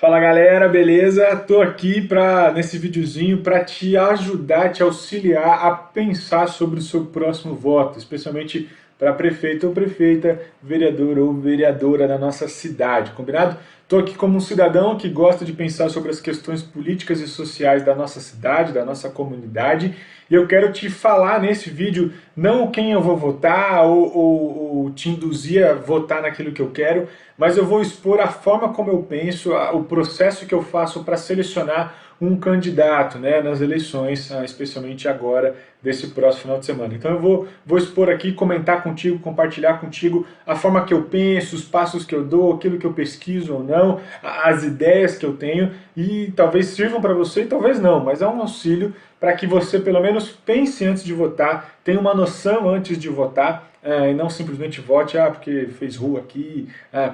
Fala galera, beleza? Tô aqui nesse videozinho para te ajudar, te auxiliar a pensar sobre o seu próximo voto, especialmente para prefeito ou prefeita, vereador ou vereadora da nossa cidade, combinado? Tô aqui como um cidadão que gosta de pensar sobre as questões políticas e sociais da nossa cidade, da nossa comunidade, e eu quero te falar nesse vídeo não quem eu vou votar ou te induzir a votar naquilo que eu quero, mas eu vou expor a forma como eu penso, o processo que eu faço para selecionar um candidato, né, nas eleições, especialmente agora, desse próximo final de semana. Então eu vou expor aqui, comentar contigo, compartilhar contigo a forma que eu penso, os passos que eu dou, aquilo que eu pesquiso ou não, as ideias que eu tenho, e talvez sirvam para você e talvez não, mas é um auxílio para que você pelo menos pense antes de votar, tenha uma noção antes de votar, e não simplesmente vote, porque fez rua aqui,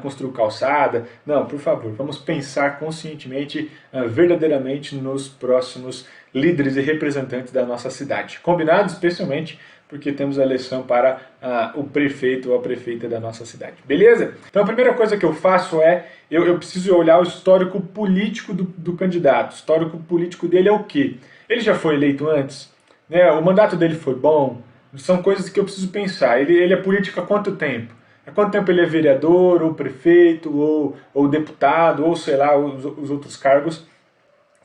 construiu calçada. Não, por favor, vamos pensar conscientemente, verdadeiramente nos próximos líderes e representantes da nossa cidade. Combinado? Especialmente porque temos a eleição para o prefeito ou a prefeita da nossa cidade. Beleza? Então a primeira coisa que eu faço é, eu preciso olhar o histórico político do candidato. O histórico político dele é o quê? Ele já foi eleito antes? Né? O mandato dele foi bom? São coisas que eu preciso pensar. Ele é político há quanto tempo? Há quanto tempo ele é vereador, ou prefeito, ou deputado, ou sei lá, os outros cargos?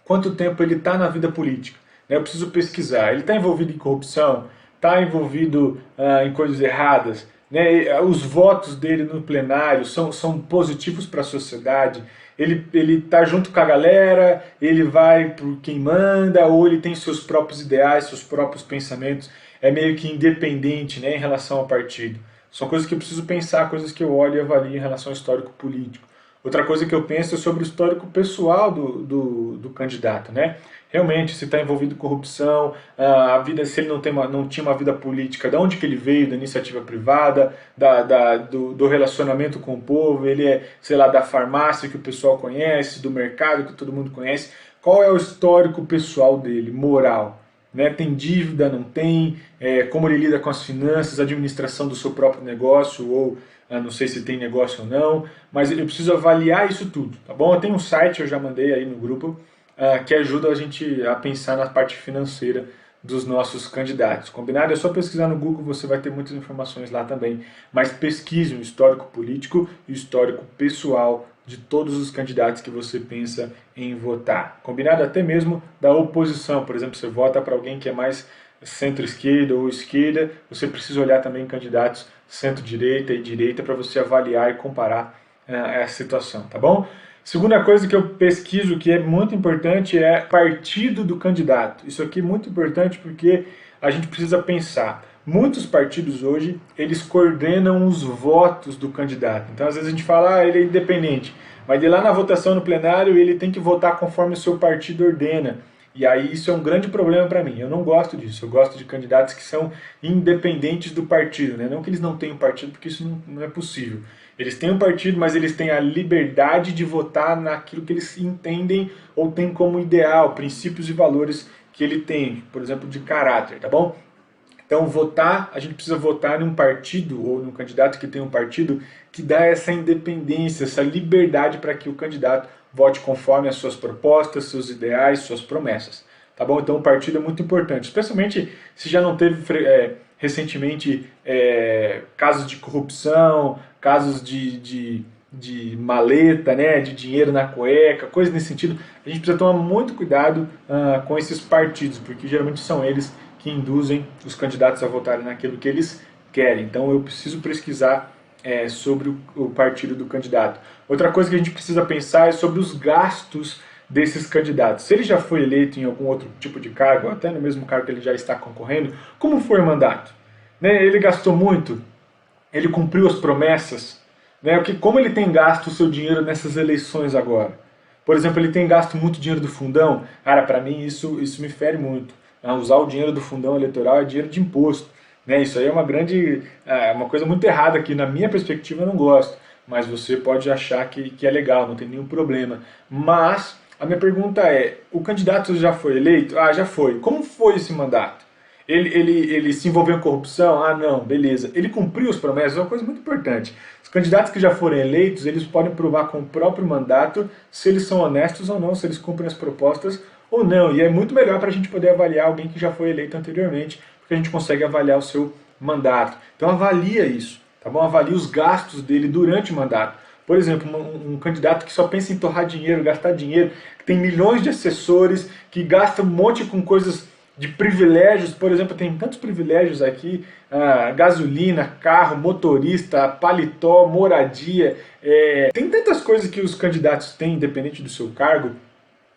Quanto tempo ele está na vida política? Eu preciso pesquisar. Ele está envolvido em corrupção? Está envolvido em coisas erradas? Né? Os votos dele no plenário são positivos para a sociedade? Ele está junto com a galera, ele vai por quem manda, ou ele tem seus próprios ideais, seus próprios pensamentos, é meio que independente, né, em relação ao partido. São coisas que eu preciso pensar, coisas que eu olho e avalio em relação ao histórico político. Outra coisa que eu penso é sobre o histórico pessoal do candidato, né? Realmente, se está envolvido em corrupção, se ele não tinha uma vida política, de onde que ele veio, da iniciativa privada, do relacionamento com o povo, ele é, sei lá, da farmácia que o pessoal conhece, do mercado que todo mundo conhece. Qual é o histórico pessoal dele, moral? Né? Tem dívida, não tem? Como ele lida com as finanças, a administração do seu próprio negócio, ou não sei se tem negócio ou não, mas eu preciso avaliar isso tudo, tá bom? Eu tenho um site, eu já mandei aí no grupo, que ajuda a gente a pensar na parte financeira dos nossos candidatos, combinado? É só pesquisar no Google, você vai ter muitas informações lá também, mas pesquise o histórico político e o histórico pessoal de todos os candidatos que você pensa em votar, combinado? Até mesmo da oposição, por exemplo, você vota para alguém que é mais centro-esquerda ou esquerda, você precisa olhar também candidatos centro-direita e direita para você avaliar e comparar essa situação, tá bom? Segunda coisa que eu pesquiso que é muito importante é partido do candidato. Isso aqui é muito importante porque a gente precisa pensar. Muitos partidos hoje, eles coordenam os votos do candidato. Então às vezes a gente fala, ele é independente, mas de lá na votação no plenário ele tem que votar conforme o seu partido ordena. E aí isso é um grande problema para mim. Eu não gosto disso. Eu gosto de candidatos que são independentes do partido, né? Não que eles não tenham partido, porque isso não é possível. Eles têm um partido, mas eles têm a liberdade de votar naquilo que eles entendem ou têm como ideal, princípios e valores que ele tem, por exemplo, de caráter, tá bom? Então votar, a gente precisa votar em um partido ou num candidato que tem um partido que dá essa independência, essa liberdade para que o candidato vote conforme as suas propostas, seus ideais, suas promessas. Tá bom? Então o partido é muito importante, especialmente se já não teve recentemente casos de corrupção, casos de maleta, né, de dinheiro na cueca, coisas nesse sentido. A gente precisa tomar muito cuidado com esses partidos, porque geralmente são eles que induzem os candidatos a votarem naquilo que eles querem. Então eu preciso pesquisar sobre o partido do candidato. Outra coisa que a gente precisa pensar é sobre os gastos desses candidatos. Se ele já foi eleito em algum outro tipo de cargo, até no mesmo cargo que ele já está concorrendo, como foi o mandato? Né? Ele gastou muito? Ele cumpriu as promessas? Né? Como ele tem gasto o seu dinheiro nessas eleições agora? Por exemplo, ele tem gasto muito dinheiro do fundão? Cara, para mim isso me fere muito. Usar o dinheiro do fundão eleitoral é dinheiro de imposto. Né? Isso aí é uma coisa muito errada que, na minha perspectiva, eu não gosto. Mas você pode achar que é legal, não tem nenhum problema. Mas a minha pergunta é, o candidato já foi eleito? Já foi. Como foi esse mandato? Ele se envolveu em corrupção? Ah, não, beleza. Ele cumpriu as promessas, é uma coisa muito importante. Os candidatos que já forem eleitos, eles podem provar com o próprio mandato se eles são honestos ou não, se eles cumprem as propostas ou não. E é muito melhor para a gente poder avaliar alguém que já foi eleito anteriormente, porque a gente consegue avaliar o seu mandato. Então avalia isso, tá bom? Avalie os gastos dele durante o mandato. Por exemplo, um candidato que só pensa em torrar dinheiro, gastar dinheiro, que tem milhões de assessores, que gasta um monte com coisas de privilégios. Por exemplo, tem tantos privilégios aqui, gasolina, carro, motorista, paletó, moradia, tem tantas coisas que os candidatos têm, independente do seu cargo,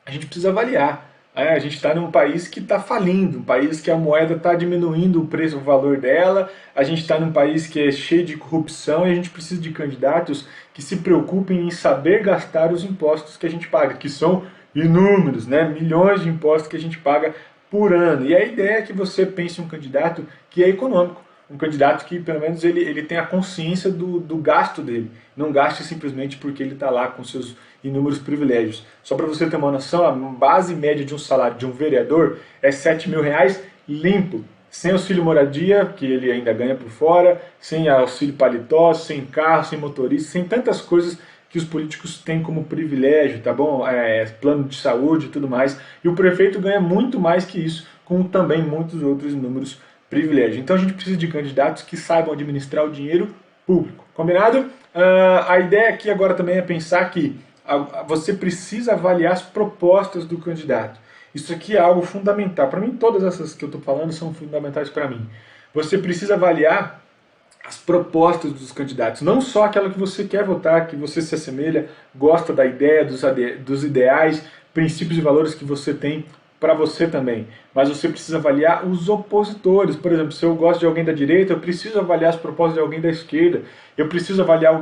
a gente precisa avaliar. A gente está num país que está falindo, um país que a moeda está diminuindo o preço, o valor dela, a gente está num país que é cheio de corrupção e a gente precisa de candidatos que se preocupem em saber gastar os impostos que a gente paga, que são inúmeros, né? Milhões de impostos que a gente paga por ano. E a ideia é que você pense em um candidato que é econômico, um candidato que pelo menos ele tenha consciência do gasto dele, não gaste simplesmente porque ele está lá com seus inúmeros privilégios. Só para você ter uma noção, a base média de um salário de um vereador é R$7.000 limpo, sem auxílio moradia, que ele ainda ganha por fora, sem auxílio paletó, sem carro, sem motorista, sem tantas coisas que os políticos têm como privilégio, tá bom? Plano de saúde e tudo mais. E o prefeito ganha muito mais que isso, com também muitos outros inúmeros privilégios. Então a gente precisa de candidatos que saibam administrar o dinheiro público. Combinado? A ideia aqui agora também é pensar que você precisa avaliar as propostas do candidato. Isso aqui é algo fundamental. Para mim, todas essas que eu estou falando são fundamentais para mim. Você precisa avaliar as propostas dos candidatos, não só aquela que você quer votar, que você se assemelha, gosta da ideia, dos ideais, princípios e valores que você tem para você também, mas você precisa avaliar os opositores. Por exemplo, se eu gosto de alguém da direita, eu preciso avaliar as propostas de alguém da esquerda, eu preciso avaliar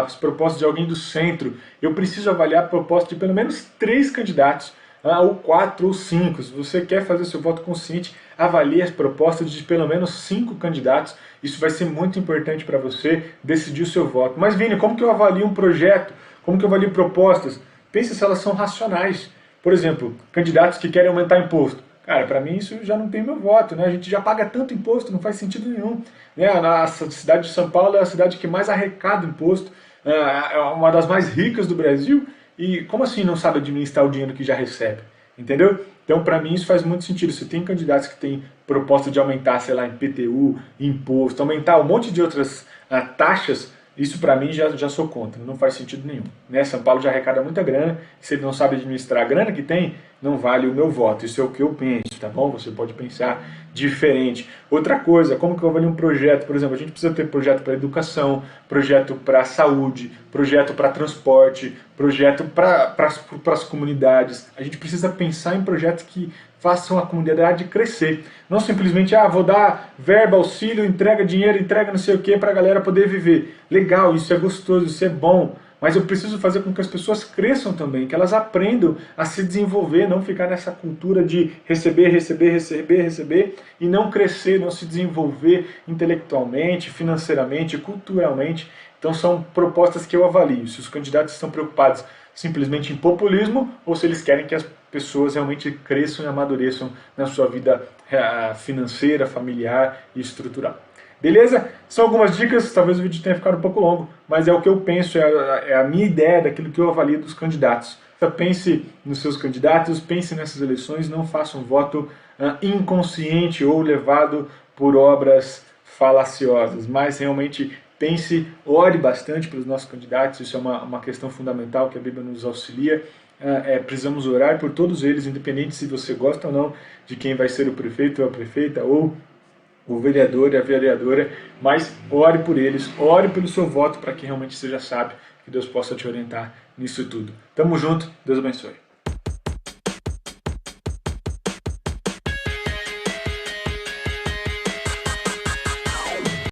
as propostas de alguém do centro, eu preciso avaliar a proposta de pelo menos 3 candidatos, ou 4 ou 5. Se você quer fazer seu voto consciente, avalie as propostas de pelo menos 5 candidatos. Isso vai ser muito importante para você decidir o seu voto. Mas Vini, como que eu avalio um projeto? Como que eu avalio propostas? Pense se elas são racionais. Por exemplo, candidatos que querem aumentar imposto. Cara, para mim isso já não tem meu voto, né? A gente já paga tanto imposto, não faz sentido nenhum. Né? A cidade de São Paulo é a cidade que mais arrecada imposto, é uma das mais ricas do Brasil, e como assim não sabe administrar o dinheiro que já recebe? Entendeu? Então, para mim, isso faz muito sentido. Se tem candidatos que têm proposta de aumentar, sei lá, IPTU, imposto, aumentar um monte de outras taxas, isso para mim já sou contra, não faz sentido nenhum. Né? São Paulo já arrecada muita grana, se ele não sabe administrar a grana que tem, não vale o meu voto. Isso é o que eu penso, tá bom? Você pode pensar diferente. Outra coisa, como que eu avalio um projeto? Por exemplo, a gente precisa ter projeto para educação, projeto para saúde, projeto para transporte, projeto para as comunidades. A gente precisa pensar em projetos que façam a comunidade crescer. Não simplesmente, vou dar verba, auxílio, entrega dinheiro, entrega não sei o que para a galera poder viver. Legal, isso é gostoso, isso é bom. Mas eu preciso fazer com que as pessoas cresçam também, que elas aprendam a se desenvolver, não ficar nessa cultura de receber, receber, receber, receber, e não crescer, não se desenvolver intelectualmente, financeiramente, culturalmente. Então são propostas que eu avalio, se os candidatos estão preocupados simplesmente em populismo, ou se eles querem que as pessoas realmente cresçam e amadureçam na sua vida financeira, familiar e estrutural. Beleza? São algumas dicas, talvez o vídeo tenha ficado um pouco longo, mas é o que eu penso, é a minha ideia daquilo que eu avalio dos candidatos. Então pense nos seus candidatos, pense nessas eleições, não faça um voto inconsciente ou levado por obras falaciosas, mas realmente pense, ore bastante pelos nossos candidatos, isso é uma questão fundamental que a Bíblia nos auxilia. Precisamos orar por todos eles, independente se você gosta ou não de quem vai ser o prefeito ou a prefeita, ou o vereador e a vereadora, mas ore por eles, ore pelo seu voto para que realmente seja sábio, que Deus possa te orientar nisso tudo. Tamo junto, Deus abençoe.